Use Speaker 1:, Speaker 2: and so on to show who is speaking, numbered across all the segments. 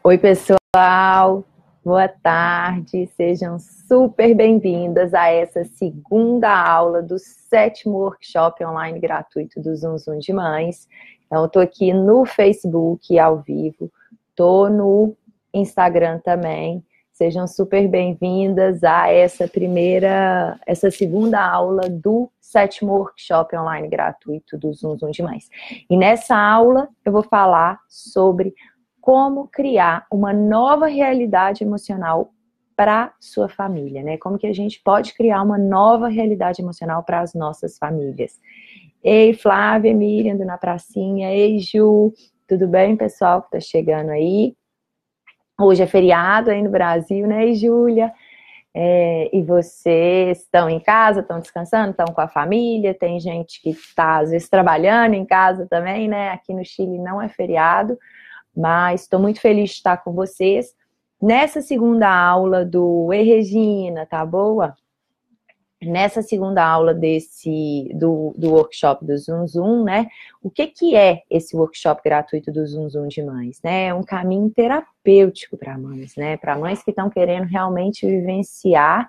Speaker 1: Oi, pessoal, boa tarde, sejam super bem-vindas a essa segunda aula do 7º workshop online gratuito do Zum Zum de Mães. Então, eu tô aqui no Facebook ao vivo, tô no Instagram também. Sejam super bem-vindas a essa segunda aula do 7º workshop online gratuito do Zum Zum de Mães. E nessa aula eu vou falar sobre como criar uma nova realidade emocional para sua família, né? Como que a gente pode criar uma nova realidade emocional para as nossas famílias. Ei, Flávia, Miriam, do Na Pracinha. Ei, Ju, tudo bem, pessoal que tá chegando aí? Hoje é feriado aí no Brasil, né, e Júlia? E vocês estão em casa, estão descansando, estão com a família? Tem gente que está, às vezes, trabalhando em casa também, né? Aqui no Chile não é feriado, mas estou muito feliz de estar com vocês nessa segunda aula do Ei, Regina, tá boa? Nessa segunda aula do workshop do Zum Zum, né? O que é esse workshop gratuito do Zum Zum de Mães, né? É um caminho terapêutico para mães, né? Para mães que estão querendo realmente vivenciar,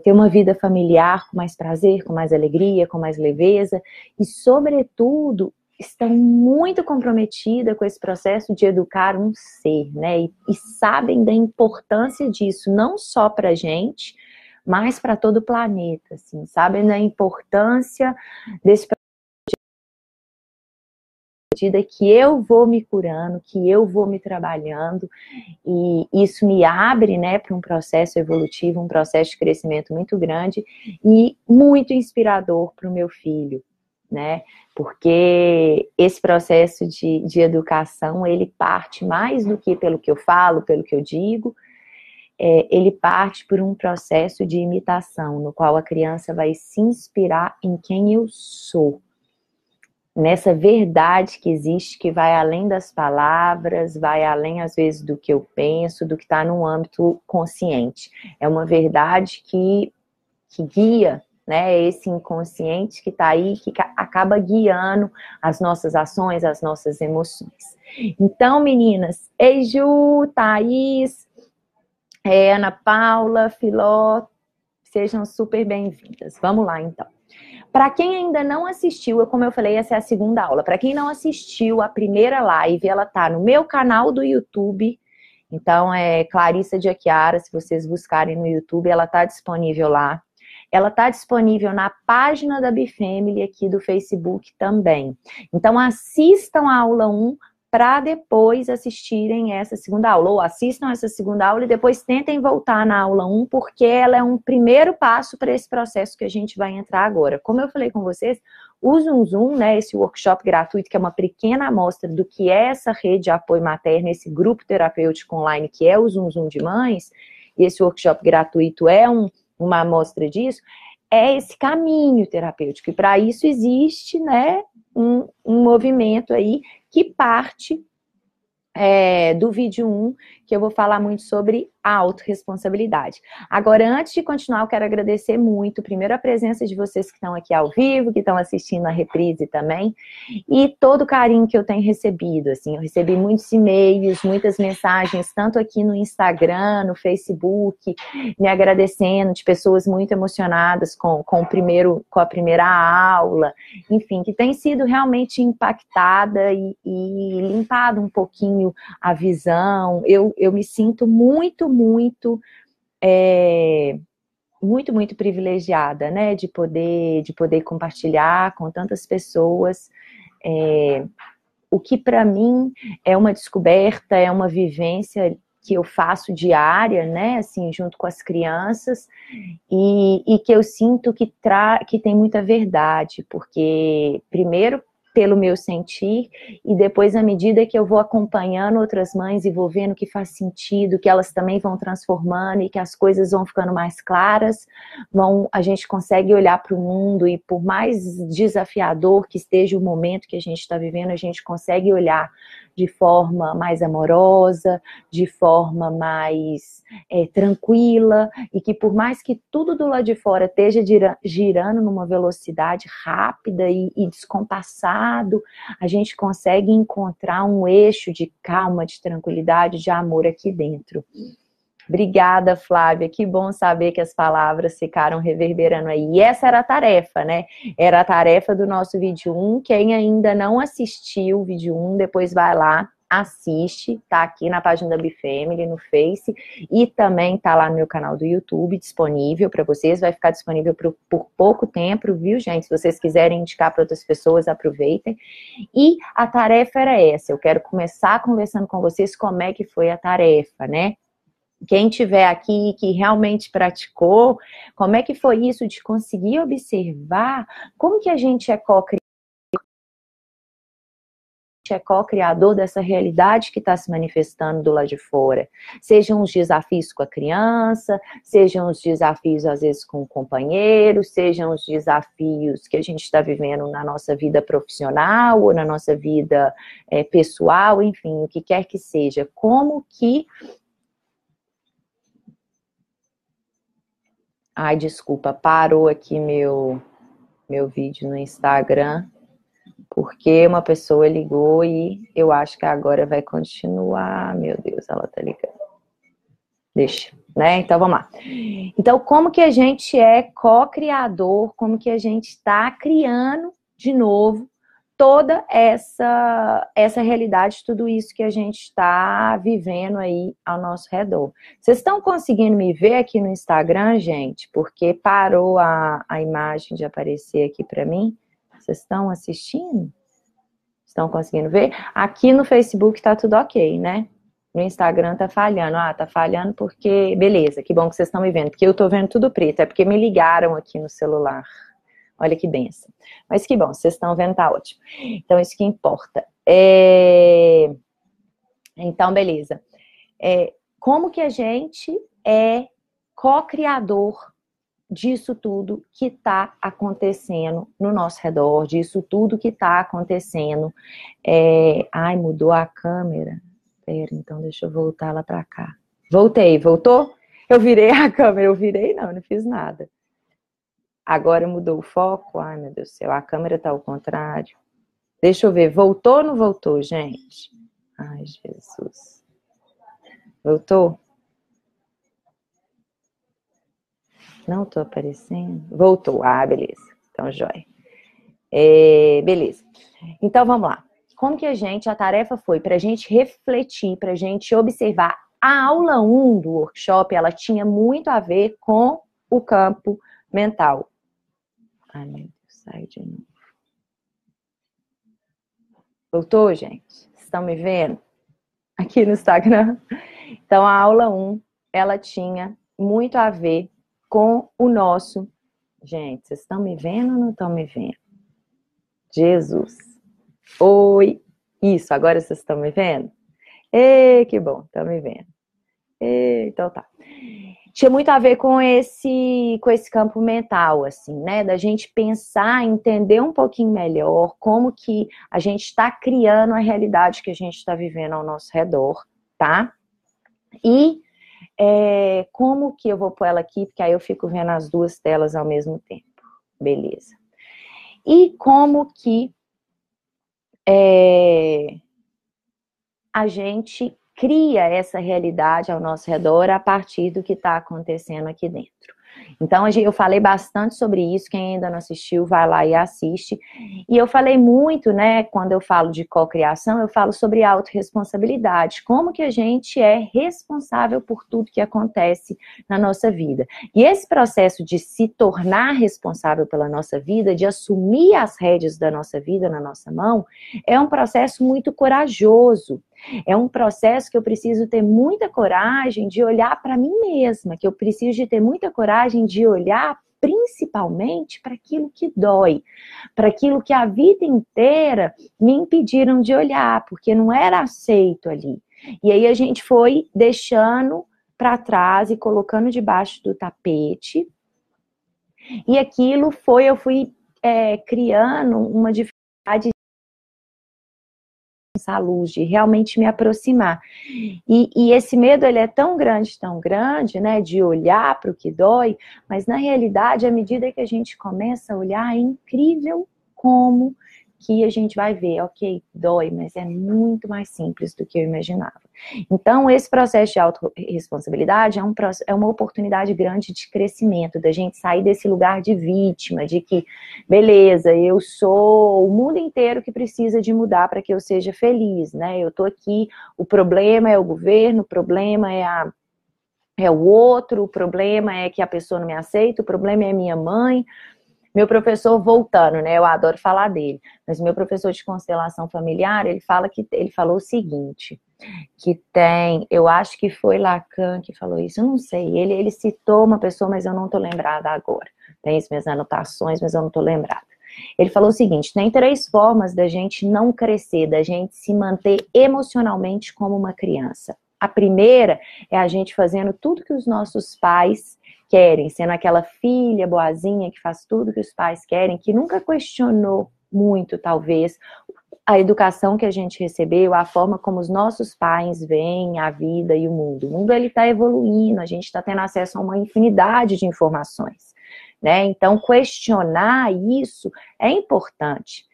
Speaker 1: ter uma vida familiar com mais prazer, com mais alegria, com mais leveza e, sobretudo, estão muito comprometidas com esse processo de educar um ser, né? E sabem da importância disso, não só para a gente, mas para todo o planeta, assim, sabem da importância desse processo que eu vou me curando, que eu vou me trabalhando, e isso me abre, né, para um processo evolutivo, um processo de crescimento muito grande e muito inspirador para o meu filho, né? Porque esse processo de educação, ele parte mais do que pelo que eu falo, pelo que eu digo, ele parte por um processo de imitação, no qual a criança vai se inspirar em quem eu sou, nessa verdade que existe, que vai além das palavras, vai além, às vezes, do que eu penso, do que está no âmbito consciente. É uma verdade que guia, né, esse inconsciente que está aí, que acaba guiando as nossas ações, as nossas emoções. Então, meninas, ei, Ju, Thaís, Ana Paula, Filó, sejam super bem-vindas. Vamos lá, então. Para quem ainda não assistiu, como eu falei, essa é a segunda aula. Para quem não assistiu a primeira live, ela tá no meu canal do YouTube. Então, é Clarissa de Achiara, se vocês buscarem no YouTube, ela tá disponível lá. Ela tá disponível na página da Bifamily aqui do Facebook também. Então, assistam a aula 1 para depois assistirem essa segunda aula, ou assistam essa segunda aula e depois tentem voltar na aula 1, porque ela é um primeiro passo para esse processo que a gente vai entrar agora. Como eu falei com vocês, o Zum Zum, né, esse workshop gratuito, que é uma pequena amostra do que é essa rede de apoio materno, esse grupo terapêutico online, que é o Zum Zum de Mães, e esse workshop gratuito é uma amostra disso, é esse caminho terapêutico, e para isso existe, né, um movimento aí que parte do vídeo 1, que eu vou falar muito sobre a autorresponsabilidade. Agora, antes de continuar, eu quero agradecer muito, primeiro, a presença de vocês que estão aqui ao vivo, que estão assistindo a reprise também, e todo o carinho que eu tenho recebido, assim, eu recebi muitos e-mails, muitas mensagens, tanto aqui no Instagram, no Facebook, me agradecendo, de pessoas muito emocionadas com a primeira aula, enfim, que tem sido realmente impactada e limpado um pouquinho a visão. Eu me sinto muito privilegiada, né, de poder compartilhar com tantas pessoas o que para mim é uma descoberta, é uma vivência que eu faço diária, né, assim, junto com as crianças, e que eu sinto que tem muita verdade, porque, primeiro, pelo meu sentir, e depois, à medida que eu vou acompanhando outras mães e vou vendo que faz sentido, que elas também vão transformando e que as coisas vão ficando mais claras, a gente consegue olhar para o mundo e, por mais desafiador que esteja o momento que a gente está vivendo, a gente consegue olhar de forma mais amorosa, de forma mais tranquila, e que por mais que tudo do lado de fora esteja girando numa velocidade rápida e descompassado, a gente consegue encontrar um eixo de calma, de tranquilidade, de amor aqui dentro. Obrigada, Flávia, que bom saber que as palavras ficaram reverberando aí. E essa era a tarefa, né? Era a tarefa do nosso vídeo 1. Quem ainda não assistiu o vídeo 1, depois vai lá, assiste, tá aqui na página da Bifamily, no Face, e também tá lá no meu canal do YouTube, disponível para vocês, vai ficar disponível por pouco tempo, viu, gente? Se vocês quiserem indicar para outras pessoas, aproveitem. E a tarefa era essa, eu quero começar conversando com vocês como é que foi a tarefa, né? Quem tiver aqui que realmente praticou, como é que foi isso de conseguir observar como que a gente é co-criador dessa realidade que está se manifestando do lado de fora. Sejam os desafios com a criança, sejam os desafios às vezes com o companheiro, sejam os desafios que a gente está vivendo na nossa vida profissional ou na nossa vida pessoal, enfim, o que quer que seja. Como que... Ai, desculpa, parou aqui meu vídeo no Instagram, porque uma pessoa ligou e eu acho que agora vai continuar. Meu Deus, ela tá ligando. Deixa, né? Então, vamos lá. Então, como que a gente é co-criador, como que a gente está criando de novo toda essa realidade, tudo isso que a gente está vivendo aí ao nosso redor. Vocês estão conseguindo me ver aqui no Instagram, gente? Porque parou a imagem de aparecer aqui para mim. Vocês estão assistindo? Estão conseguindo ver? Aqui no Facebook tá tudo ok, né? No Instagram tá falhando. Ah, tá falhando porque... Beleza, que bom que vocês estão me vendo. Porque eu tô vendo tudo preto. É porque me ligaram aqui no celular. Olha que benção. Mas que bom, vocês estão vendo, tá ótimo. Então, isso que importa. Então, beleza. Como que a gente é co-criador disso tudo que está acontecendo no nosso redor, disso tudo que está acontecendo. Ai, mudou a câmera. Pera, então deixa eu voltar lá para cá. Voltei, voltou? Eu virei a câmera, não fiz nada. Agora mudou o foco. Ai, meu Deus do céu, a câmera tá ao contrário. Deixa eu ver, voltou ou não voltou, gente? Ai, Jesus. Voltou? Não tô aparecendo. Voltou. Ah, beleza. Então, jóia. Beleza. Então, vamos lá. Como que a tarefa foi pra gente refletir, pra gente observar. A aula 1 do workshop, ela tinha muito a ver com o campo mental. Ai, meu Deus, sai de novo. Voltou, gente? Estão me vendo? Aqui no Instagram. Então, a aula 1, ela tinha muito a ver com o nosso... Gente, vocês estão me vendo ou não estão me vendo? Jesus. Oi. Isso, agora vocês estão me vendo? Que bom, estão me vendo. Então tá. Tinha muito a ver com esse campo mental, assim, né? Da gente pensar, entender um pouquinho melhor como que a gente está criando a realidade que a gente está vivendo ao nosso redor, tá? E como que eu vou pôr ela aqui, porque aí eu fico vendo as duas telas ao mesmo tempo. Beleza. E como que a gente cria essa realidade ao nosso redor a partir do que está acontecendo aqui dentro. Então, eu falei bastante sobre isso, quem ainda não assistiu, vai lá e assiste. E eu falei muito, né, quando eu falo de cocriação, eu falo sobre autorresponsabilidade, como que a gente é responsável por tudo que acontece na nossa vida. E esse processo de se tornar responsável pela nossa vida, de assumir as rédeas da nossa vida na nossa mão, é um processo muito corajoso. É um processo que eu preciso ter muita coragem de olhar para mim mesma, que eu preciso de ter muita coragem de olhar principalmente para aquilo que dói, para aquilo que a vida inteira me impediram de olhar, porque não era aceito ali. E aí a gente foi deixando para trás e colocando debaixo do tapete, e aquilo eu fui criando uma dificuldade alcançar a luz, de realmente me aproximar. E esse medo, ele é tão grande, né, de olhar para o que dói, mas na realidade, à medida que a gente começa a olhar, é incrível como que a gente vai ver, ok, dói, mas é muito mais simples do que eu imaginava. Então, esse processo de autorresponsabilidade é uma oportunidade grande de crescimento, da gente sair desse lugar de vítima, de que, beleza, eu sou o mundo inteiro que precisa de mudar para que eu seja feliz, né? Eu tô aqui, o problema é o governo, o problema é o outro, o problema é que a pessoa não me aceita, o problema é minha mãe. Meu professor, voltando, né, eu adoro falar dele, mas meu professor de constelação familiar, ele falou o seguinte, que tem, eu acho que foi Lacan que falou isso, eu não sei, ele citou uma pessoa, mas eu não tô lembrada agora, tem as minhas anotações, mas eu não tô lembrada. Ele falou o seguinte, tem 3 formas da gente não crescer, da gente se manter emocionalmente como uma criança. A primeira é a gente fazendo tudo que os nossos pais querem, sendo aquela filha boazinha que faz tudo que os pais querem, que nunca questionou muito, talvez, a educação que a gente recebeu, a forma como os nossos pais veem a vida e o mundo. O mundo, ele está evoluindo, a gente está tendo acesso a uma infinidade de informações, né? Então, questionar isso é importante.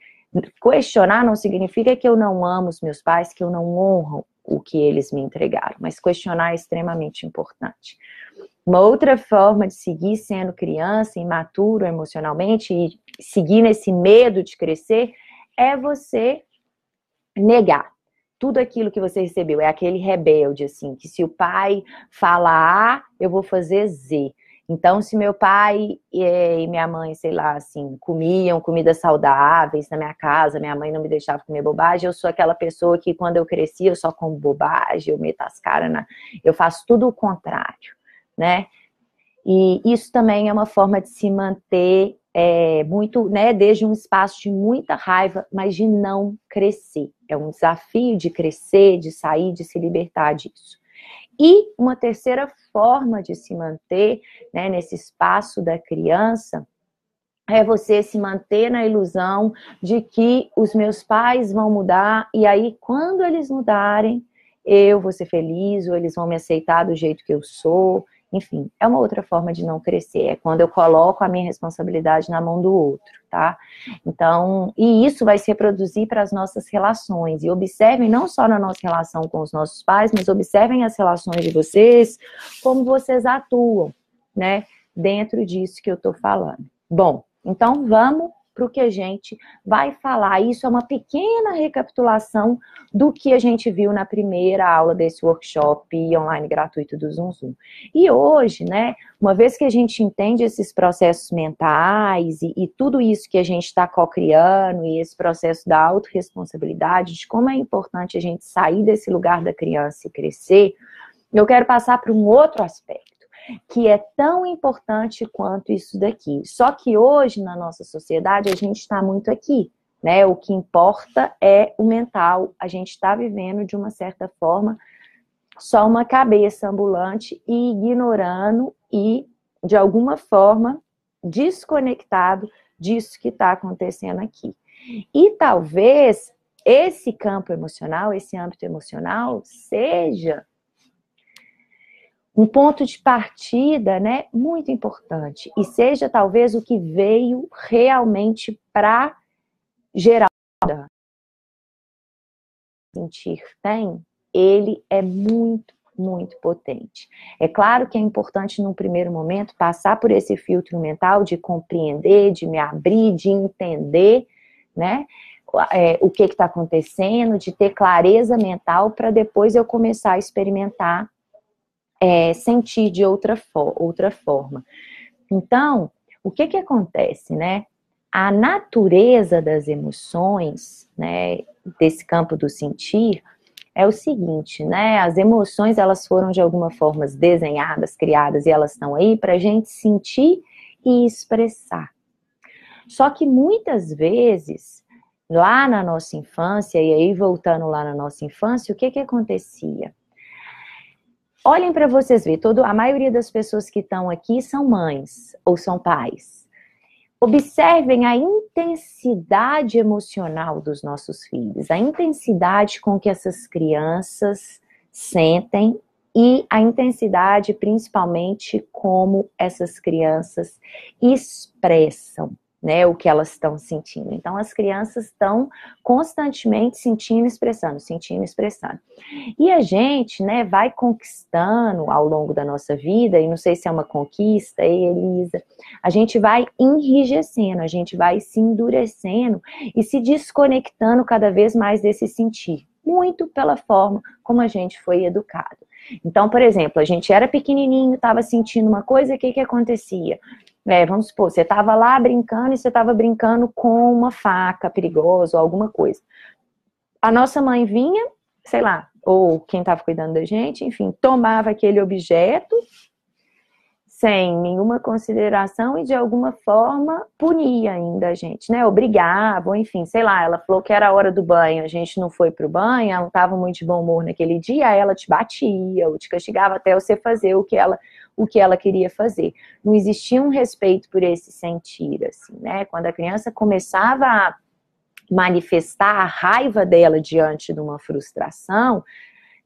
Speaker 1: Questionar não significa que eu não amo os meus pais, que eu não honro o que eles me entregaram, mas questionar é extremamente importante. Uma outra forma de seguir sendo criança, imaturo emocionalmente e seguir nesse medo de crescer é você negar tudo aquilo que você recebeu. É aquele rebelde, assim, que se o pai fala A, eu vou fazer Z. Então, se meu pai e minha mãe, sei lá, assim, comiam comidas saudáveis na minha casa, minha mãe não me deixava comer bobagem, eu sou aquela pessoa que quando eu cresci, eu só como bobagem, eu meto as caras eu faço tudo o contrário, né? E isso também é uma forma de se manter muito, né, desde um espaço de muita raiva, mas de não crescer. É um desafio de crescer, de sair, de se libertar disso. E uma terceira forma de se manter, né, nesse espaço da criança é você se manter na ilusão de que os meus pais vão mudar e aí quando eles mudarem, eu vou ser feliz ou eles vão me aceitar do jeito que eu sou. Enfim, é uma outra forma de não crescer, é quando eu coloco a minha responsabilidade na mão do outro, tá? Então, e isso vai se reproduzir para as nossas relações, e observem não só na nossa relação com os nossos pais, mas observem as relações de vocês, como vocês atuam, né, dentro disso que eu tô falando. Bom, então vamos para o que a gente vai falar. Isso é uma pequena recapitulação do que a gente viu na primeira aula desse workshop online gratuito do Zoom Zoom. E hoje, né, uma vez que a gente entende esses processos mentais e tudo isso que a gente está co-criando e esse processo da autorresponsabilidade, de como é importante a gente sair desse lugar da criança e crescer, eu quero passar para um outro aspecto, que é tão importante quanto isso daqui. Só que hoje, na nossa sociedade, a gente está muito aqui, né? O que importa é o mental. A gente está vivendo, de uma certa forma, só uma cabeça ambulante e ignorando e, de alguma forma, desconectado disso que está acontecendo aqui. E talvez esse campo emocional, esse âmbito emocional, seja um ponto de partida, né, muito importante, e seja talvez o que veio realmente para gerar sentir tem, ele é muito, muito potente. É claro que é importante num primeiro momento passar por esse filtro mental de compreender, de me abrir, de entender, né, o que está acontecendo, de ter clareza mental para depois eu começar a experimentar sentir de outra forma. Então, o que acontece, né? A natureza das emoções, né, desse campo do sentir, é o seguinte, né? As emoções, elas foram de alguma forma desenhadas, criadas, e elas estão aí para a gente sentir e expressar. Só que muitas vezes, lá na nossa infância, e aí voltando lá na nossa infância, o que acontecia? Olhem para vocês verem, a maioria das pessoas que estão aqui são mães ou são pais. Observem a intensidade emocional dos nossos filhos, a intensidade com que essas crianças sentem e a intensidade, principalmente, como essas crianças expressam, né, o que elas estão sentindo. Então, as crianças estão constantemente sentindo, expressando, sentindo, expressando. E a gente, né, vai conquistando ao longo da nossa vida, e não sei se é uma conquista, Elisa, a gente vai enrijecendo, a gente vai se endurecendo e se desconectando cada vez mais desse sentir, muito pela forma como a gente foi educado. Então, por exemplo, a gente era pequenininho, estava sentindo uma coisa, o que acontecia? Vamos supor, você estava lá brincando e você estava brincando com uma faca perigosa ou alguma coisa. A nossa mãe vinha, sei lá, ou quem estava cuidando da gente, enfim, tomava aquele objeto sem nenhuma consideração e de alguma forma punia ainda a gente, né? Obrigava, ou enfim, sei lá, ela falou que era a hora do banho, a gente não foi pro banho, ela não estava muito de bom humor naquele dia, aí ela te batia ou te castigava até você fazer o que ela queria fazer. Não existia um respeito por esse sentir, assim, né? Quando a criança começava a manifestar a raiva dela diante de uma frustração,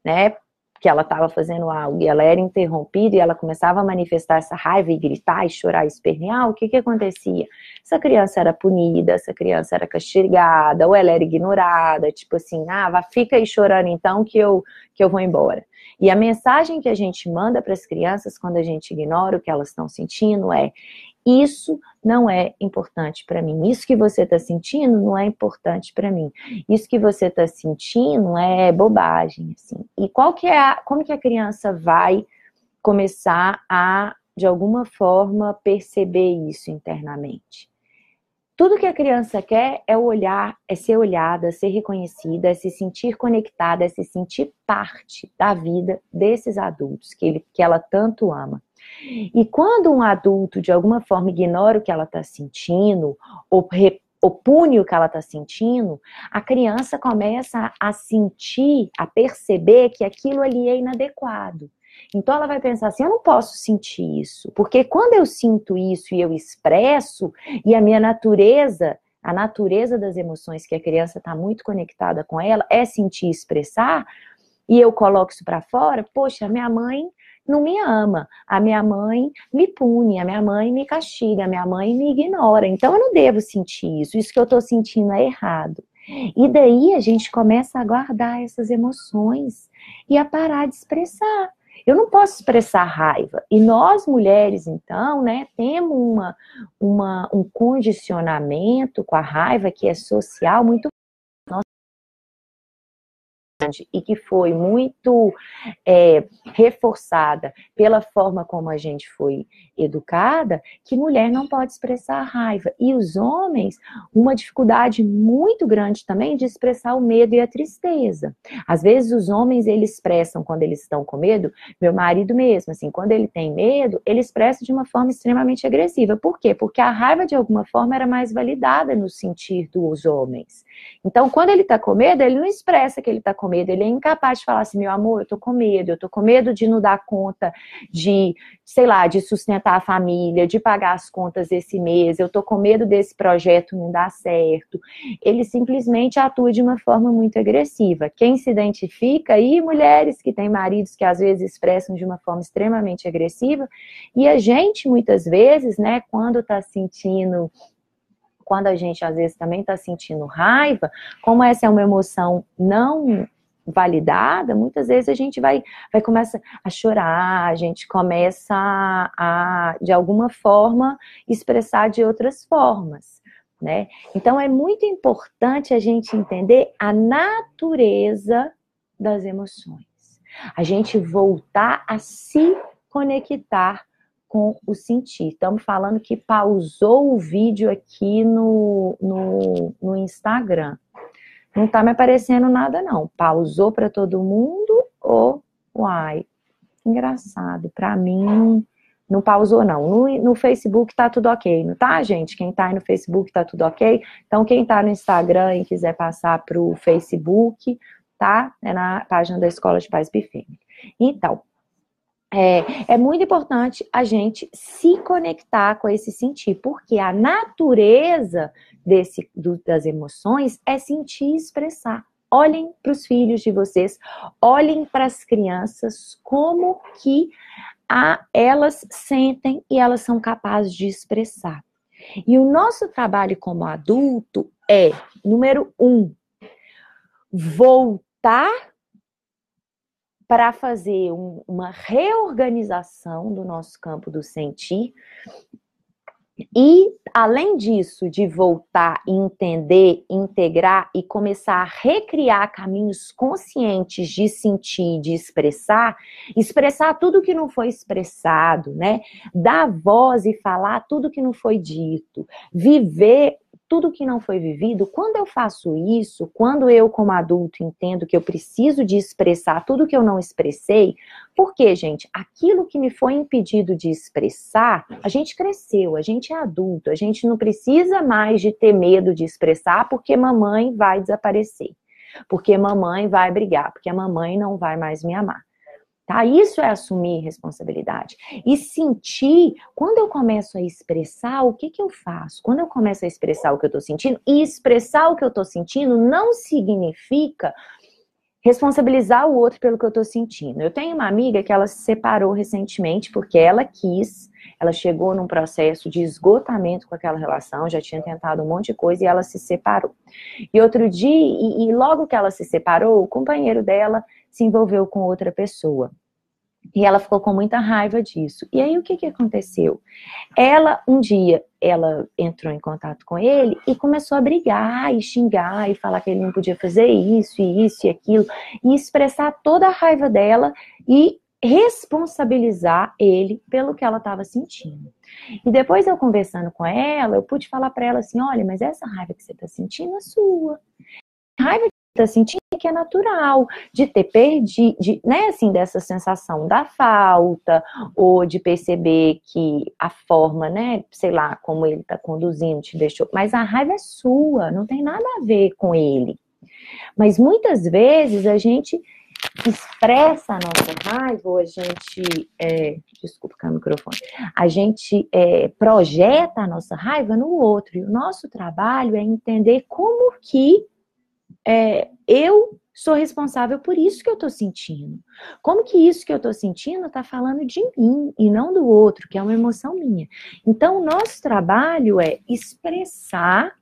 Speaker 1: né? Que ela estava fazendo algo e ela era interrompida e ela começava a manifestar essa raiva e gritar e chorar e espernear, o que acontecia? Essa criança era punida, essa criança era castigada, ou ela era ignorada, tipo assim, fica aí chorando então que eu vou embora. E a mensagem que a gente manda para as crianças quando a gente ignora o que elas estão sentindo é: isso não é importante para mim. Isso que você está sentindo não é importante para mim. Isso que você está sentindo é bobagem, assim. E como que a criança vai começar a, de alguma forma, perceber isso internamente? Tudo que a criança quer é olhar, é ser olhada, ser reconhecida, é se sentir conectada, é se sentir parte da vida desses adultos que ela tanto ama. E quando um adulto, de alguma forma, ignora o que ela está sentindo, ou pune o que ela está sentindo, a criança começa a sentir, a perceber que aquilo ali é inadequado. Então ela vai pensar assim, eu não posso sentir isso, porque quando eu sinto isso e eu expresso, e a minha natureza, a natureza das emoções que a criança está muito conectada com ela, é sentir e expressar, e eu coloco isso para fora, poxa, minha mãe não me ama, a minha mãe me pune, a minha mãe me castiga, a minha mãe me ignora, então eu não devo sentir isso que eu estou sentindo é errado. E daí a gente começa a guardar essas emoções e a parar de expressar. Eu não posso expressar raiva. E nós, mulheres, então, né, temos um condicionamento com a raiva que é social muito e que foi muito reforçada pela forma como a gente foi educada, que mulher não pode expressar raiva. E os homens, uma dificuldade muito grande também de expressar o medo e a tristeza. Às vezes os homens, eles expressam quando eles estão com medo, meu marido mesmo, assim, quando ele tem medo, ele expressa de uma forma extremamente agressiva. Por quê? Porque a raiva, de alguma forma, era mais validada no sentir dos homens. Então, quando ele tá com medo, ele não expressa que ele tá com medo, ele é incapaz de falar assim, meu amor, eu tô com medo de não dar conta de, sei lá, de sustentar a família, de pagar as contas esse mês, eu tô com medo desse projeto não dar certo. Ele simplesmente atua de uma forma muito agressiva. Quem se identifica, e mulheres que têm maridos que às vezes expressam de uma forma extremamente agressiva, e a gente, muitas vezes, né, quando a gente às vezes também está sentindo raiva, como essa é uma emoção não validada, muitas vezes a gente vai começar a chorar, a gente começa a de alguma forma, expressar de outras formas, né? Então é muito importante a gente entender a natureza das emoções. A gente voltar a se conectar com o sentir. Estamos falando que pausou o vídeo aqui no Instagram. Não está me aparecendo nada, não. Pausou para todo mundo ou... Uai, engraçado. Para mim, não pausou, não. No Facebook tá tudo ok, não tá, gente? Quem tá aí no Facebook tá tudo ok. Então, quem tá no Instagram e quiser passar pro Facebook, tá? É na página da Escola de Paz Bifêmea. Então, É muito importante a gente se conectar com esse sentir, porque a natureza das emoções é sentir e expressar. Olhem para os filhos de vocês, olhem para as crianças, como que elas sentem e elas são capazes de expressar. E o nosso trabalho como adulto é, número 1, voltar para fazer uma reorganização do nosso campo do sentir. E, além disso, de voltar, entender, integrar e começar a recriar caminhos conscientes de sentir, de expressar tudo que não foi expressado, né? Dar voz e falar tudo que não foi dito, viver tudo que não foi vivido. Quando eu faço isso, quando eu, como adulto, entendo que eu preciso de expressar tudo que eu não expressei, porque, gente, aquilo que me foi impedido de expressar, a gente cresceu, a gente é adulto, a gente não precisa mais de ter medo de expressar porque mamãe vai desaparecer, porque mamãe vai brigar, porque a mamãe não vai mais me amar. Tá? Isso é assumir responsabilidade. E sentir, quando eu começo a expressar, o que eu faço? Quando eu começo a expressar o que eu tô sentindo, e expressar o que eu tô sentindo não significa responsabilizar o outro pelo que eu tô sentindo. Eu tenho uma amiga que ela se separou recentemente porque ela chegou num processo de esgotamento com aquela relação, já tinha tentado um monte de coisa e ela se separou. E outro dia, e logo que ela se separou, o companheiro dela se envolveu com outra pessoa. E ela ficou com muita raiva disso. E aí, o que aconteceu? Um dia, ela entrou em contato com ele e começou a brigar e xingar e falar que ele não podia fazer isso e aquilo, e expressar toda a raiva dela e responsabilizar ele pelo que ela estava sentindo. E depois, eu conversando com ela, eu pude falar para ela assim, olha, mas essa raiva que você está sentindo é sua. A raiva que você está sentindo é que é natural, de ter perdido, né, assim, dessa sensação da falta, ou de perceber que a forma, né, sei lá, como ele está conduzindo te deixou, mas a raiva é sua, não tem nada a ver com ele. Mas muitas vezes a gente expressa a nossa raiva, ou a gente, desculpa o microfone, a gente projeta a nossa raiva no outro, e o nosso trabalho é entender como que eu sou responsável por isso que eu tô sentindo. Como que isso que eu tô sentindo tá falando de mim e não do outro, que é uma emoção minha. Então, o nosso trabalho é expressar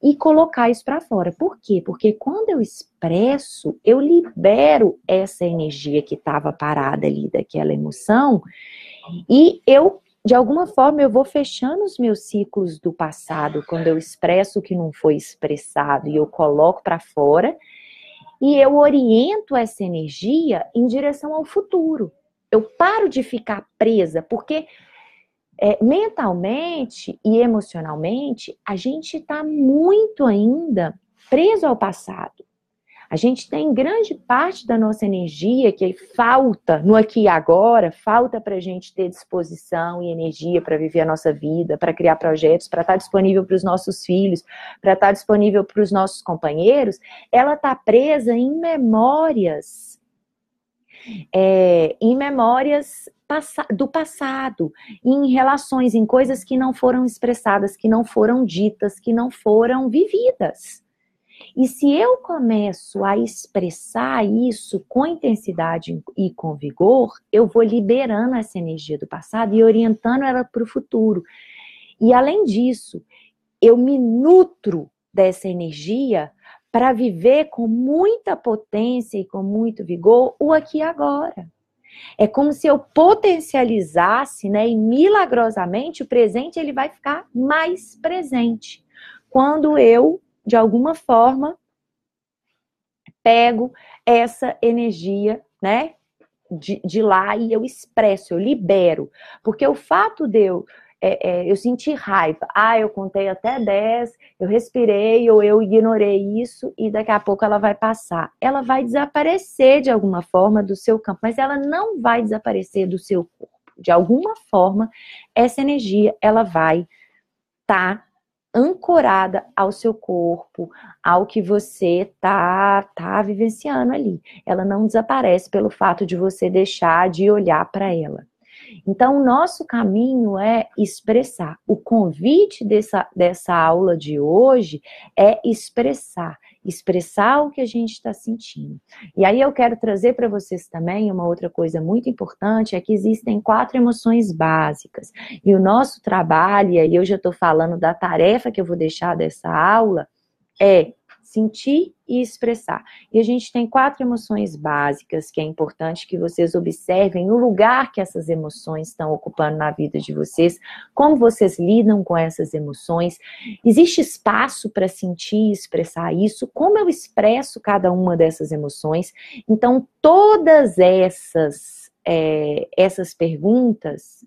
Speaker 1: e colocar isso para fora. Por quê? Porque quando eu expresso, eu libero essa energia que estava parada ali daquela emoção e de alguma forma, eu vou fechando os meus ciclos do passado, quando eu expresso o que não foi expressado e eu coloco para fora, e eu oriento essa energia em direção ao futuro. Eu paro de ficar presa, porque mentalmente e emocionalmente, a gente está muito ainda preso ao passado. A gente tem grande parte da nossa energia que falta no aqui e agora, falta para a gente ter disposição e energia para viver a nossa vida, para criar projetos, para estar disponível para os nossos filhos, para estar disponível para os nossos companheiros. Ela está presa em memórias do passado, em relações, em coisas que não foram expressadas, que não foram ditas, que não foram vividas. E se eu começo a expressar isso com intensidade e com vigor, eu vou liberando essa energia do passado e orientando ela para o futuro. E além disso, eu me nutro dessa energia para viver com muita potência e com muito vigor o aqui e agora. É como se eu potencializasse, né, e milagrosamente o presente ele vai ficar mais presente. Quando eu, de alguma forma, pego essa energia, né, de lá e eu expresso, eu libero. Porque o fato de eu sentir raiva, eu contei até 10, eu respirei ou eu ignorei isso e daqui a pouco ela vai passar. Ela vai desaparecer de alguma forma do seu campo, mas ela não vai desaparecer do seu corpo. De alguma forma, essa energia, ela vai estar ancorada ao seu corpo, ao que você tá vivenciando ali. Ela não desaparece pelo fato de você deixar de olhar para ela. Então, o nosso caminho é expressar. O convite dessa aula de hoje é expressar o que a gente está sentindo. E aí eu quero trazer para vocês também uma outra coisa muito importante, é que existem 4 emoções básicas. E o nosso trabalho, e aí eu já estou falando da tarefa que eu vou deixar dessa aula, é sentir e expressar. E a gente tem 4 emoções básicas que é importante que vocês observem o lugar que essas emoções estão ocupando na vida de vocês, como vocês lidam com essas emoções. Existe espaço para sentir e expressar isso? Como eu expresso cada uma dessas emoções? Então, todas essas perguntas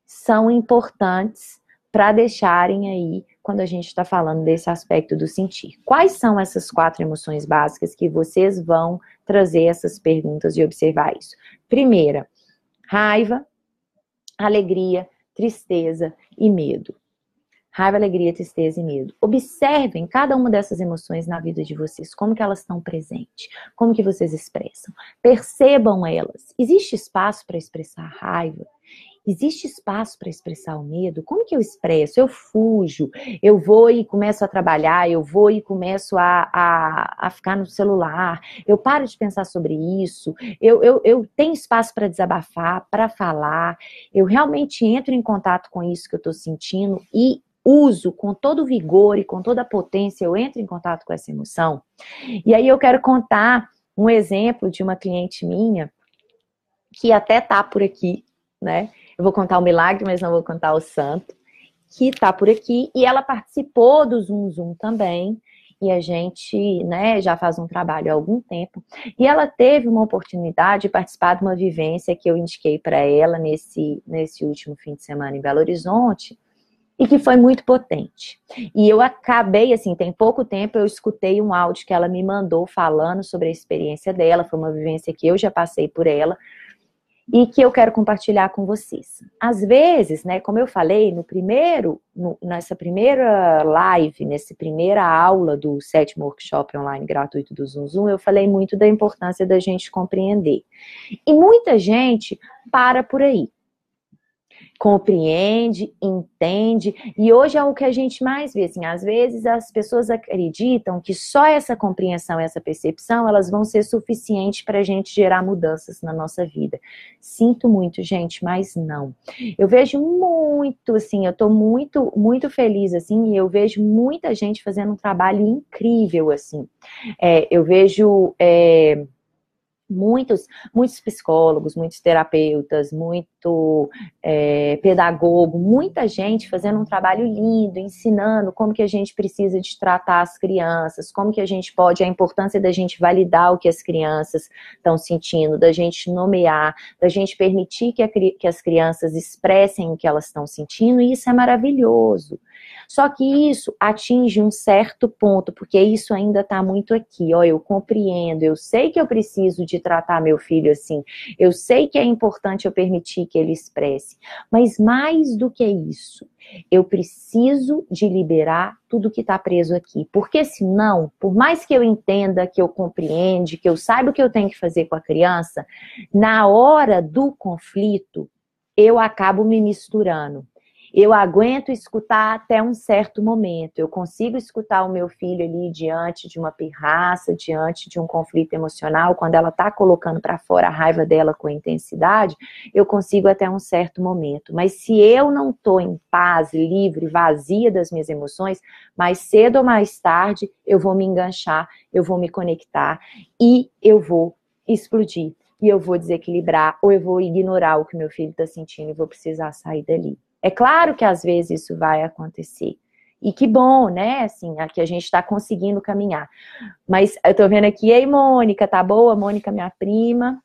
Speaker 1: são importantes para deixarem aí quando a gente está falando desse aspecto do sentir. Quais são essas 4 emoções básicas que vocês vão trazer essas perguntas e observar isso? Primeira, raiva, alegria, tristeza e medo. Raiva, alegria, tristeza e medo. Observem cada uma dessas emoções na vida de vocês, como que elas estão presentes, como que vocês expressam. Percebam elas. Existe espaço para expressar raiva? Existe espaço para expressar o medo? Como que eu expresso? Eu fujo, eu vou e começo a trabalhar, eu vou e começo a ficar no celular, eu paro de pensar sobre isso, eu tenho espaço para desabafar, para falar, eu realmente entro em contato com isso que eu estou sentindo e uso com todo o vigor e com toda a potência, eu entro em contato com essa emoção. E aí eu quero contar um exemplo de uma cliente minha, que até tá por aqui, né? Eu vou contar o milagre, mas não vou contar o santo, que tá por aqui, e ela participou do Zoom Zoom também, e a gente, né, já faz um trabalho há algum tempo, e ela teve uma oportunidade de participar de uma vivência que eu indiquei para ela nesse último fim de semana em Belo Horizonte, e que foi muito potente. E eu acabei, assim, tem pouco tempo, eu escutei um áudio que ela me mandou falando sobre a experiência dela, foi uma vivência que eu já passei por ela, e que eu quero compartilhar com vocês. Às vezes, né, como eu falei, nessa primeira live, nessa primeira aula do 7º workshop online gratuito do Zoom Zoom, eu falei muito da importância da gente compreender. E muita gente para por aí. Compreende, entende, e hoje é o que a gente mais vê, assim, às vezes as pessoas acreditam que só essa compreensão, essa percepção, elas vão ser suficientes para a gente gerar mudanças na nossa vida. Sinto muito, gente, mas não. Eu vejo muito, assim, eu tô muito, muito feliz, assim, e eu vejo muita gente fazendo um trabalho incrível, assim. Eu vejo... Muitos psicólogos, muitos terapeutas, muito pedagogo, muita gente fazendo um trabalho lindo, ensinando como que a gente precisa de tratar as crianças, como que a gente pode, a importância da gente validar o que as crianças estão sentindo, da gente nomear, da gente permitir que as crianças expressem o que elas estão sentindo, e isso é maravilhoso. Só que isso atinge um certo ponto, porque isso ainda está muito aqui, ó, eu compreendo, eu sei que eu preciso de tratar meu filho assim, eu sei que é importante eu permitir que ele expresse, mas mais do que isso, eu preciso de liberar tudo que está preso aqui, porque senão, por mais que eu entenda, que eu compreende, que eu saiba o que eu tenho que fazer com a criança, na hora do conflito, eu acabo me misturando. Eu aguento escutar até um certo momento, eu consigo escutar o meu filho ali diante de uma pirraça, diante de um conflito emocional, quando ela está colocando para fora a raiva dela com intensidade, eu consigo até um certo momento. Mas se eu não estou em paz, livre, vazia das minhas emoções, mais cedo ou mais tarde eu vou me enganchar, eu vou me conectar e eu vou explodir. E eu vou desequilibrar, ou eu vou ignorar o que meu filho está sentindo e vou precisar sair dali. É claro que às vezes isso vai acontecer. E que bom, né? Assim, aqui a gente está conseguindo caminhar. Mas eu tô vendo aqui, ei, Mônica, tá boa? Mônica, minha prima.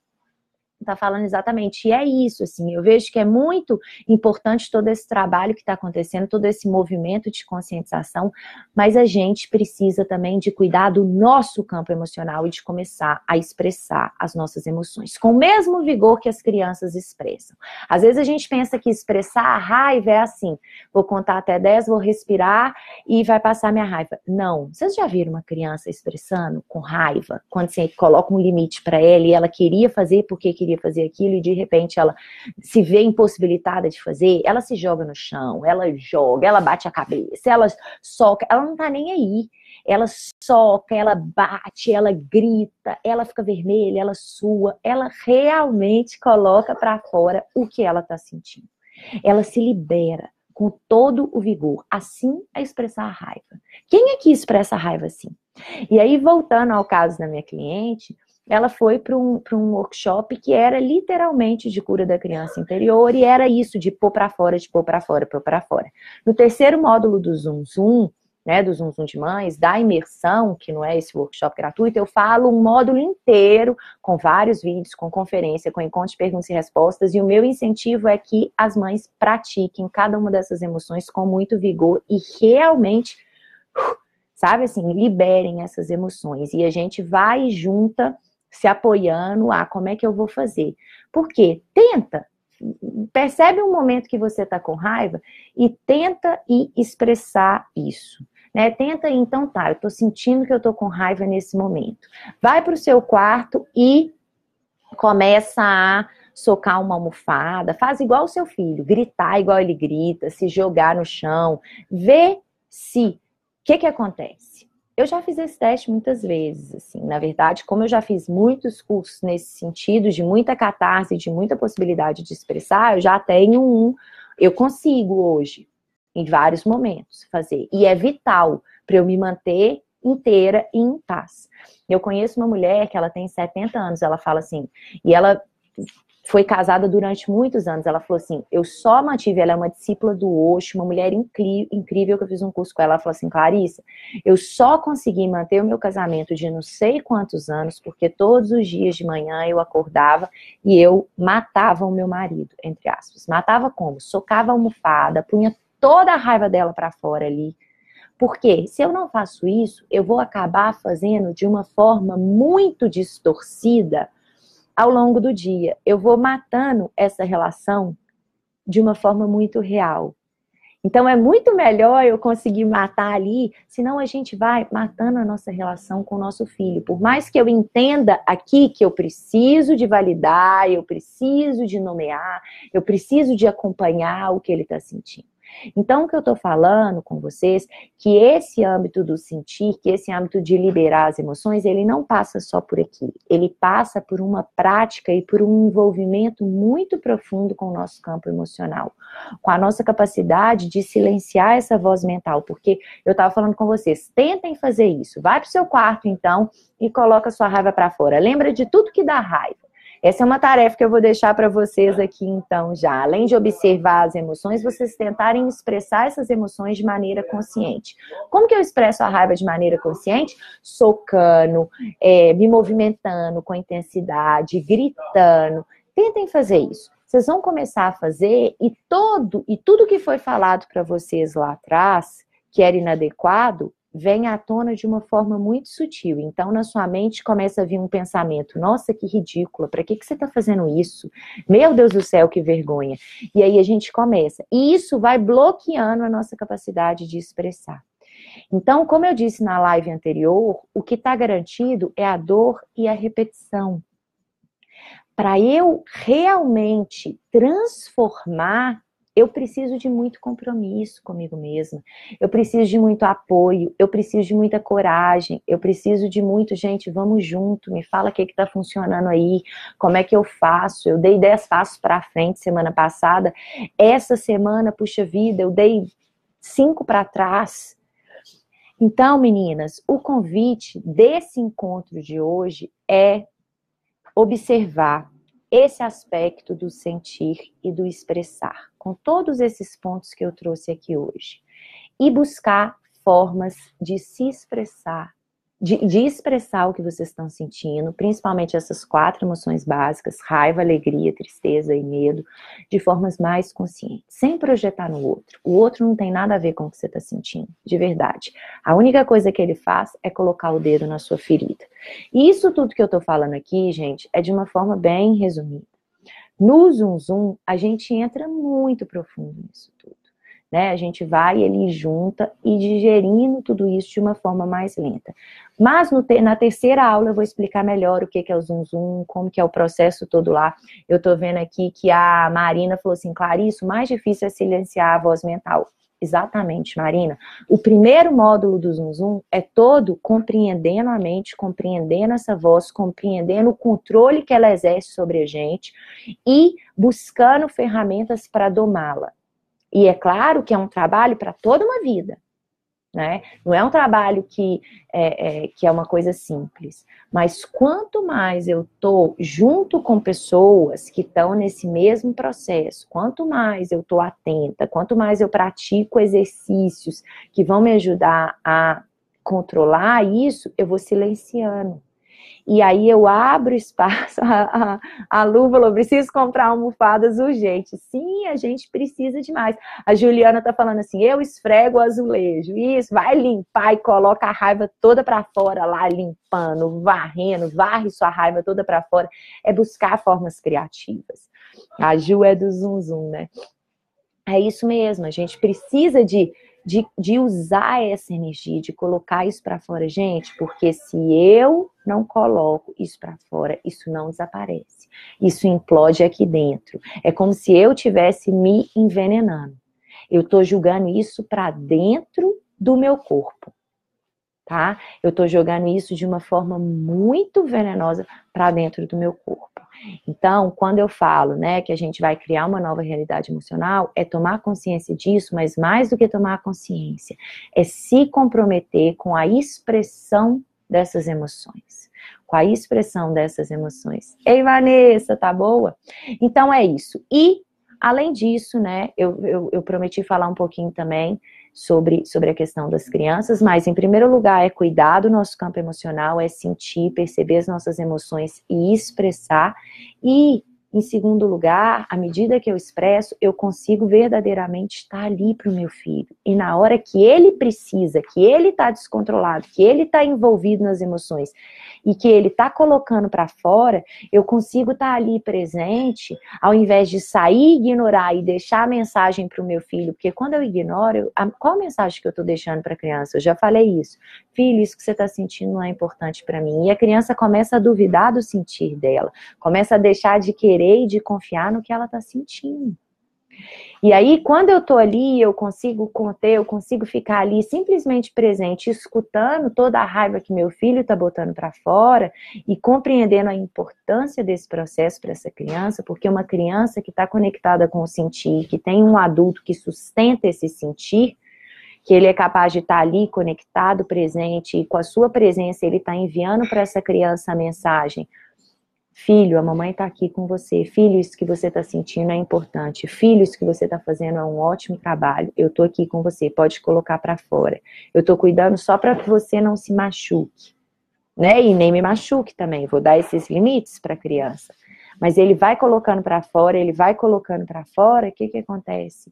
Speaker 1: tá falando exatamente. E é isso, assim, eu vejo que é muito importante todo esse trabalho que está acontecendo, todo esse movimento de conscientização, mas a gente precisa também de cuidar do nosso campo emocional e de começar a expressar as nossas emoções, com o mesmo vigor que as crianças expressam. Às vezes a gente pensa que expressar a raiva é assim, vou contar até 10, vou respirar e vai passar minha raiva. Não, vocês já viram uma criança expressando com raiva, quando você coloca um limite para ela e ela queria fazer porque queria fazer aquilo e de repente ela se vê impossibilitada de fazer, ela se joga no chão, ela joga, ela bate a cabeça, ela soca, ela não tá nem aí. Ela soca, ela bate, ela grita, ela fica vermelha, ela sua, ela realmente coloca para fora o que ela tá sentindo. Ela se libera com todo o vigor, assim a expressar a raiva. Quem é que expressa a raiva assim? E aí, voltando ao caso da minha cliente, ela foi para um workshop que era literalmente de cura da criança interior e era isso, de pôr para fora, de pôr para fora, pôr para fora. No terceiro módulo do Zoom Zoom, né, do Zoom Zoom de Mães, da imersão, que não é esse workshop gratuito, eu falo um módulo inteiro, com vários vídeos, com conferência, com encontro de perguntas e respostas, e o meu incentivo é que as mães pratiquem cada uma dessas emoções com muito vigor e realmente, sabe assim, liberem essas emoções. E a gente vai junta, se apoiando, como é que eu vou fazer? Porque tenta, percebe um momento que você está com raiva e tenta ir expressar isso. Né? Tenta, então tá, eu estou sentindo que eu estou com raiva nesse momento. Vai para o seu quarto e começa a socar uma almofada, faz igual o seu filho, gritar igual ele grita, se jogar no chão, vê se, o que acontece? Eu já fiz esse teste muitas vezes, assim, na verdade, como eu já fiz muitos cursos nesse sentido, de muita catarse, de muita possibilidade de expressar, eu já tenho eu consigo hoje, em vários momentos, fazer. E é vital para eu me manter inteira e em paz. Eu conheço uma mulher que ela tem 70 anos, ela fala assim, e ela foi casada durante muitos anos, ela falou assim, eu só mantive, ela é uma discípula do Osho, uma mulher incrível que eu fiz um curso com ela, ela falou assim, Clarissa, eu só consegui manter o meu casamento de não sei quantos anos, porque todos os dias de manhã eu acordava e eu matava o meu marido, entre aspas. Matava como? Socava a almofada, punha toda a raiva dela para fora ali. Porque se eu não faço isso, eu vou acabar fazendo de uma forma muito distorcida ao longo do dia. Eu vou matando essa relação de uma forma muito real. Então é muito melhor eu conseguir matar ali, senão a gente vai matando a nossa relação com o nosso filho. Por mais que eu entenda aqui que eu preciso de validar, eu preciso de nomear, eu preciso de acompanhar o que ele está sentindo. Então, o que eu estou falando com vocês, que esse âmbito do sentir, que esse âmbito de liberar as emoções, ele não passa só por aqui. Ele passa por uma prática e por um envolvimento muito profundo com o nosso campo emocional. Com a nossa capacidade de silenciar essa voz mental. Porque eu estava falando com vocês, tentem fazer isso. Vai para o seu quarto, então, e coloca a sua raiva para fora. Lembra de tudo que dá raiva. Essa é uma tarefa que eu vou deixar para vocês aqui, então, já. Além de observar as emoções, vocês tentarem expressar essas emoções de maneira consciente. Como que eu expresso a raiva de maneira consciente? Socando, me movimentando com intensidade, gritando. Tentem fazer isso. Vocês vão começar a fazer e tudo que foi falado para vocês lá atrás, que era inadequado, vem à tona de uma forma muito sutil. Então, na sua mente começa a vir um pensamento, nossa, que ridícula, para que você está fazendo isso? Meu Deus do céu, que vergonha. E aí a gente começa. E isso vai bloqueando a nossa capacidade de expressar. Então, como eu disse na live anterior, o que está garantido é a dor e a repetição. Para eu realmente transformar, eu preciso de muito compromisso comigo mesma, eu preciso de muito apoio, eu preciso de muita coragem, eu preciso de muito, gente, vamos junto, me fala o que está funcionando aí, como é que eu faço, eu dei 10 passos para frente semana passada, essa semana, puxa vida, eu dei 5 para trás. Então, meninas, o convite desse encontro de hoje é observar esse aspecto do sentir e do expressar, com todos esses pontos que eu trouxe aqui hoje, e buscar formas de se expressar de expressar o que vocês estão sentindo, principalmente essas 4 emoções básicas, raiva, alegria, tristeza e medo, de formas mais conscientes, sem projetar no outro. O outro não tem nada a ver com o que você está sentindo, de verdade. A única coisa que ele faz é colocar o dedo na sua ferida. E isso tudo que eu estou falando aqui, gente, é de uma forma bem resumida. No Zum Zum, a gente entra muito profundo nisso tudo. Né? A gente vai ali junta e digerindo tudo isso de uma forma mais lenta. Mas na terceira aula eu vou explicar melhor o que é o Zum Zum, como que é o processo todo lá. Eu tô vendo aqui que a Marina falou assim, Clarice, o mais difícil é silenciar a voz mental. Exatamente, Marina. O primeiro módulo do Zum Zum é todo compreendendo a mente, compreendendo essa voz, compreendendo o controle que ela exerce sobre a gente e buscando ferramentas para domá-la. E é claro que é um trabalho para toda uma vida, né? Não é um trabalho que é uma coisa simples. Mas quanto mais eu estou junto com pessoas que estão nesse mesmo processo, quanto mais eu estou atenta, quanto mais eu pratico exercícios que vão me ajudar a controlar isso, eu vou silenciando. E aí eu abro espaço, a Lu falou, preciso comprar almofadas urgente. Sim, a gente precisa demais. A Juliana tá falando assim, eu esfrego o azulejo. Isso, vai limpar e coloca a raiva toda para fora lá, limpando, varrendo, varre sua raiva toda para fora. É buscar formas criativas. A Ju é do Zum Zum, né? É isso mesmo, a gente precisa de usar essa energia, de colocar isso para fora, gente, porque se eu não coloco isso para fora, isso não desaparece. Isso implode aqui dentro. É como se eu estivesse me envenenando. Eu estou jogando isso para dentro do meu corpo, tá? Eu estou jogando isso de uma forma muito venenosa para dentro do meu corpo. Então, quando eu falo, né, que a gente vai criar uma nova realidade emocional, é tomar consciência disso, mas mais do que tomar consciência, é se comprometer com a expressão dessas emoções. Com a expressão dessas emoções. Ei, Vanessa, tá boa? Então é isso. E, além disso, né, eu prometi falar um pouquinho também sobre a questão das crianças, mas em primeiro lugar é cuidar do nosso campo emocional, é sentir, perceber as nossas emoções e expressar, e em segundo lugar, à medida que eu expresso, eu consigo verdadeiramente estar ali para o meu filho, e na hora que ele precisa, que ele está descontrolado, que ele está envolvido nas emoções, e que ele está colocando para fora, eu consigo estar ali presente, ao invés de sair, ignorar e deixar a mensagem para o meu filho, porque quando eu ignoro, qual a mensagem que eu estou deixando para a criança? Eu já falei isso. Filho, isso que você está sentindo não é importante para mim. E a criança começa a duvidar do sentir dela, começa a deixar de querer e de confiar no que ela está sentindo. E aí, quando eu tô ali, eu consigo conter, eu consigo ficar ali simplesmente presente, escutando toda a raiva que meu filho tá botando para fora e compreendendo a importância desse processo para essa criança, porque uma criança que está conectada com o sentir, que tem um adulto que sustenta esse sentir, que ele é capaz de estar ali conectado, presente, e com a sua presença ele está enviando para essa criança a mensagem: filho, a mamãe está aqui com você. Filho, isso que você está sentindo é importante. Filho, isso que você está fazendo é um ótimo trabalho. Eu estou aqui com você, pode colocar para fora. Eu estou cuidando só para que você não se machuque, né? E nem me machuque também. Vou dar esses limites para a criança. Mas ele vai colocando para fora, ele vai colocando para fora, o que acontece?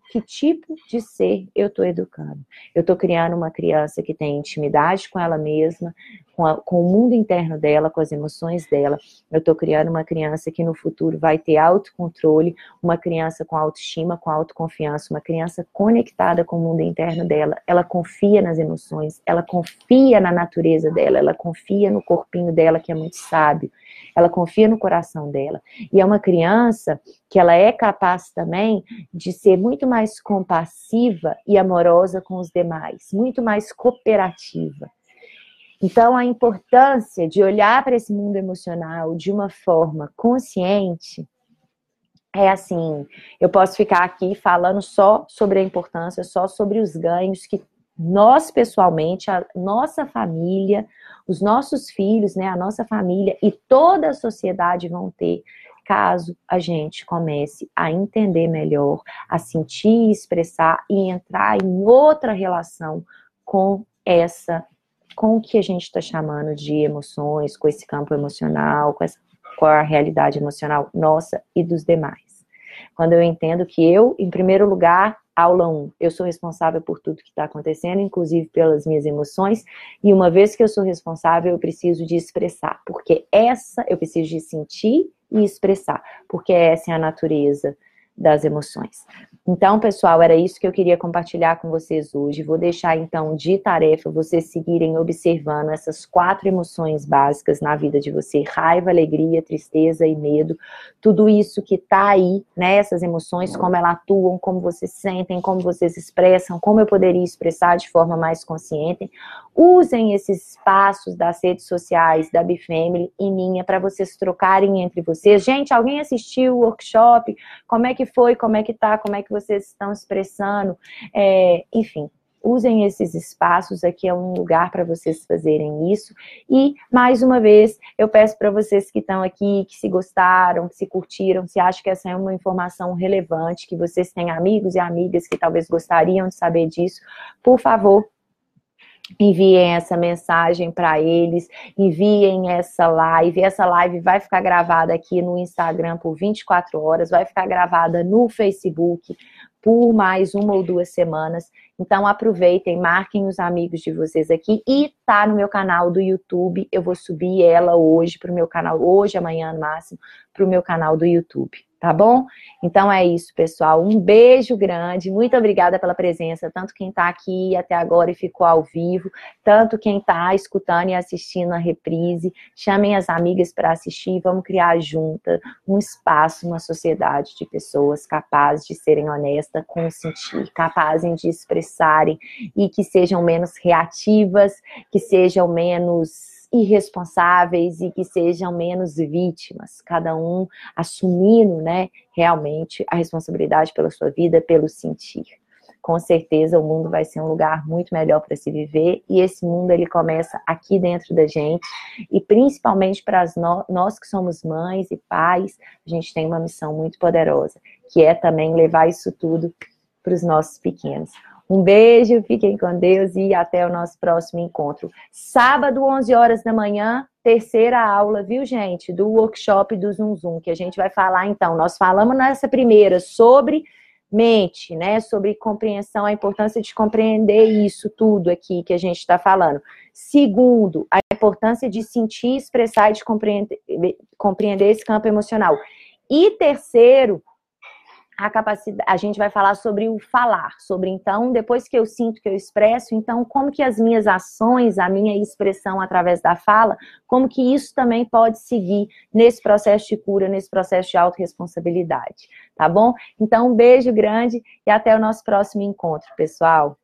Speaker 1: Que tipo de ser eu estou educando? Eu estou criando uma criança que tem intimidade com ela mesma, com o mundo interno dela, com as emoções dela. Eu estou criando uma criança que no futuro vai ter autocontrole, uma criança com autoestima, com autoconfiança, uma criança conectada com o mundo interno dela. Ela confia nas emoções, ela confia na natureza dela, ela confia no corpinho dela, que é muito sábio, ela confia no coração dela. E é uma criança que ela é capaz também de ser muito mais compassiva e amorosa com os demais, muito mais cooperativa. Então, a importância de olhar para esse mundo emocional de uma forma consciente é assim, eu posso ficar aqui falando só sobre a importância, só sobre os ganhos que nós, pessoalmente, a nossa família, os nossos filhos, né, a nossa família e toda a sociedade vão ter, caso a gente comece a entender melhor, a sentir, expressar e entrar em outra relação com essa com o que a gente está chamando de emoções, com esse campo emocional, com a realidade emocional nossa e dos demais. Quando eu entendo que eu, em primeiro lugar, aula 1, eu sou responsável por tudo que está acontecendo, inclusive pelas minhas emoções, e uma vez que eu sou responsável, eu preciso de expressar, porque eu preciso de sentir e expressar, porque essa é a natureza das emoções. Então, pessoal, era isso que eu queria compartilhar com vocês hoje. Vou deixar, então, de tarefa vocês seguirem observando essas 4 emoções básicas na vida de você: raiva, alegria, tristeza e medo. Tudo isso que tá aí, né, essas emoções, como elas atuam, como vocês sentem, como vocês expressam, como eu poderia expressar de forma mais consciente. Usem esses espaços das redes sociais, da Bifamily e minha, para vocês trocarem entre vocês. Gente, alguém assistiu o workshop? Como é que foi? Como é que tá? Como é que vocês estão expressando? Enfim, usem esses espaços, aqui é um lugar para vocês fazerem isso. E, mais uma vez, eu peço para vocês que estão aqui, que se gostaram, que se curtiram, se acham que essa é uma informação relevante, que vocês têm amigos e amigas que talvez gostariam de saber disso, por favor, enviem essa mensagem para eles, enviem essa live vai ficar gravada aqui no Instagram por 24 horas, vai ficar gravada no Facebook por mais 1 ou 2 semanas, então aproveitem, marquem os amigos de vocês aqui, e tá no meu canal do YouTube, eu vou subir ela hoje pro meu canal, hoje, amanhã no máximo, pro meu canal do YouTube. Tá bom? Então é isso, pessoal. Um beijo grande. Muito obrigada pela presença. Tanto quem tá aqui até agora e ficou ao vivo, tanto quem tá escutando e assistindo a reprise. Chamem as amigas para assistir. Vamos criar juntas um espaço, uma sociedade de pessoas capazes de serem honestas com o sentir, capazes de expressarem e que sejam menos reativas, que sejam menos irresponsáveis e que sejam menos vítimas, cada um assumindo, né, realmente a responsabilidade pela sua vida, pelo sentir. Com certeza o mundo vai ser um lugar muito melhor para se viver, e esse mundo ele começa aqui dentro da gente, e principalmente para nós que somos mães e pais, a gente tem uma missão muito poderosa, que é também levar isso tudo para os nossos pequenos. Um beijo, fiquem com Deus e até o nosso próximo encontro. Sábado, 11 horas da manhã, terceira aula, viu, gente? Do workshop do Zum Zum, que a gente vai falar, então. Nós falamos nessa primeira sobre mente, né? Sobre compreensão, a importância de compreender isso tudo aqui que a gente está falando. Segundo, a importância de sentir, expressar e de compreender esse campo emocional. E terceiro, a capacidade, a gente vai falar sobre o falar, sobre então, depois que eu sinto que eu expresso, então como que as minhas ações, a minha expressão através da fala, como que isso também pode seguir nesse processo de cura, nesse processo de autorresponsabilidade, tá bom? Então um beijo grande e até o nosso próximo encontro, pessoal.